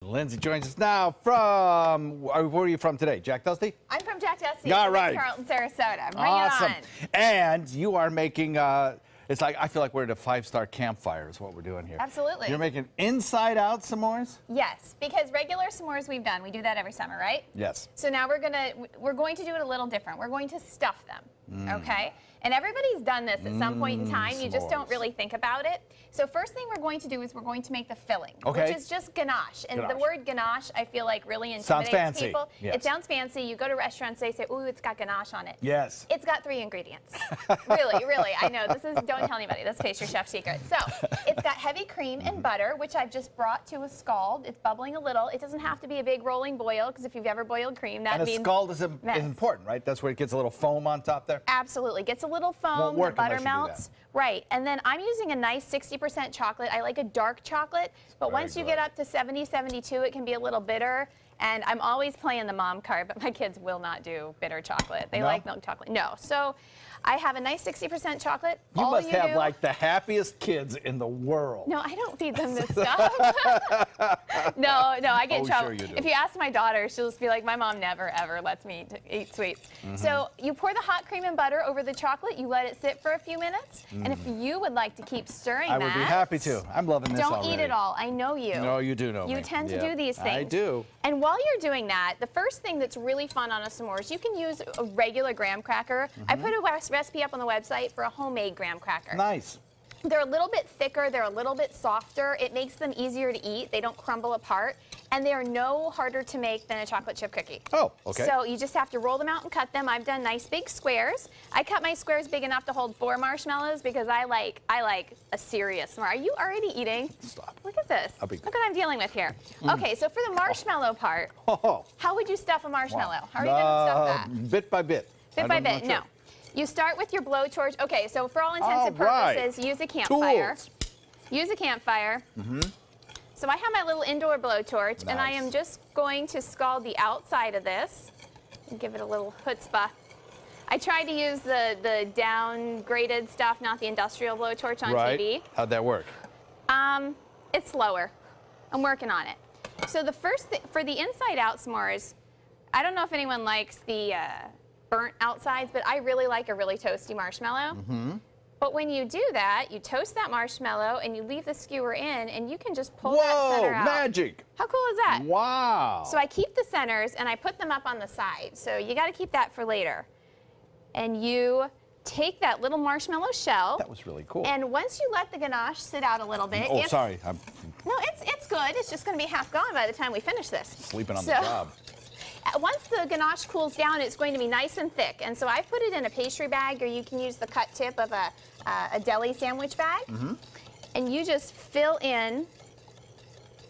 Lindsay joins us now from, where are you from today? Jack Dusty? I'm from Jack Dusty. All right. Carlton, Sarasota. Bring Awesome. it on. And you are making, it's like, I feel like we're at a five-star campfire is what we're doing here. Absolutely. You're making inside-out s'mores? Yes, because regular s'mores we do that every summer, right? Yes. So now we're going to do it a little different. We're going to stuff them, okay? And everybody's done this at some point in time. You just don't s'mores. really think about it. So first thing we're going to do is we're going to make the filling, Okay. which is just ganache. And Ganache. the word ganache, I feel like really Sounds intimidates fancy. people. Yes. It sounds fancy. You go to restaurants, they say, ooh, it's got ganache on it. Yes. It's got 3 ingredients. Really, really. I know. Don't tell anybody. That's pastry chef secret. So it's got heavy cream and butter, which I've just brought to a scald. It's bubbling a little. It doesn't have to be a big rolling boil, because if you've ever boiled cream, that And a means scald is mess. important, right? That's where it gets a little foam on top there? Absolutely. Gets a little Won't foam, the work butter unless you do melts. that. Right. And then I'm using a nice 60% chocolate. I like a dark chocolate, but Very once you good. get up to 70, 72, it can be a little bitter. And I'm always playing the mom card, but my kids will not do bitter chocolate. They No? like milk chocolate. No. So I have a nice 60% chocolate. You All must have do- like the happiest kids in the world. No, I don't feed them this stuff. no, I get Oh, in trouble. sure you do. If you ask my daughter, she'll just be like, my mom never, ever lets me eat sweets. So you pour the hot cream and butter over the chocolate, you let it sit for a few minutes, and if you would like to keep stirring I would be happy to. I'm loving this don't already. eat it all. I know you. No, you do know You me. tend to Yeah, do these things. I do. And while you're doing that, the first thing that's really fun on a s'mores, you can use a regular graham cracker. I put a recipe up on the website for a homemade graham cracker. Nice. They're a little bit thicker, they're a little bit softer. It makes them easier to eat. They don't crumble apart. And they are no harder to make than a chocolate chip cookie. Oh, okay. So you just have to roll them out and cut them. I've done nice big squares. I cut my squares big enough to hold 4 marshmallows because I like a serious s'more. Are you already eating? Stop. Look at this. I'll be Look good. what I'm dealing with here. Okay, so for the marshmallow part, Oh, how would you stuff a marshmallow? How are you gonna stuff that? Bit by bit. Bit by bit, Sure. no. You start with your blowtorch. Okay, so for all intents and All right. purposes, use a campfire. Tools. Use a campfire. So I have my little indoor blowtorch, and I Nice. am just going to scald the outside of this and give it a little chutzpah. I tried to use the downgraded stuff, not the industrial blowtorch on Right. TV. How'd that work? It's slower. I'm working on it. So the first thing, for the inside-out s'mores, I don't know if anyone likes the burnt outsides, but I really like a really toasty marshmallow. But when you do that, you toast that marshmallow and you leave the skewer in, and you can just pull that Whoa, center out. magic. How cool is that? Wow. So I keep the centers and I put them up on the side. So you got to keep that for later. And you take that little marshmallow shell. That was really cool. And once you let the ganache sit out a little bit. Oh, sorry. I'm No, it's good. It's just going to be half gone by the time we finish this. sleeping on So, the job. Once the ganache cools down, it's going to be nice and thick. And so I put it in a pastry bag, or you can use the cut tip of a deli sandwich bag. And you just fill in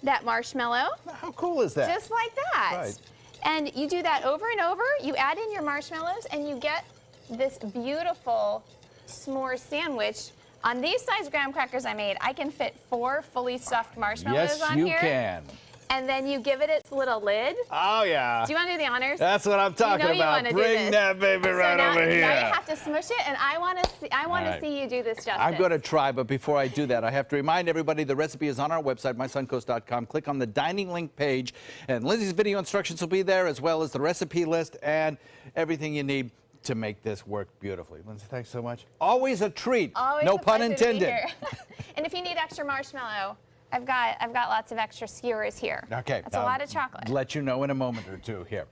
that marshmallow How cool is that? just like that. Right. And you do that over and over. You add in your marshmallows, and you get this beautiful s'more sandwich. On these size graham crackers I made, I can fit 4 fully stuffed marshmallows Yes, on you here. can. And then you give it its little lid. Oh, yeah. Do you want to do the honors? That's what I'm talking you about. wanna do Bring this. that baby So right now, over here. Now you have to smush it, and I want to see. I want All to right. see you do this justice. I'm going to try, but before I do that, I have to remind everybody the recipe is on our website, mysuncoast.com. Click on the dining link page, and Lindsay's video instructions will be there, as well as the recipe list and everything you need to make this work beautifully. Lindsay, thanks so much. Always a treat. Always No a pun pleasure to be intended. here. And if you need extra marshmallow, I've got lots of extra skewers here. Okay. That's a lot of chocolate. Let you know in a moment or two here.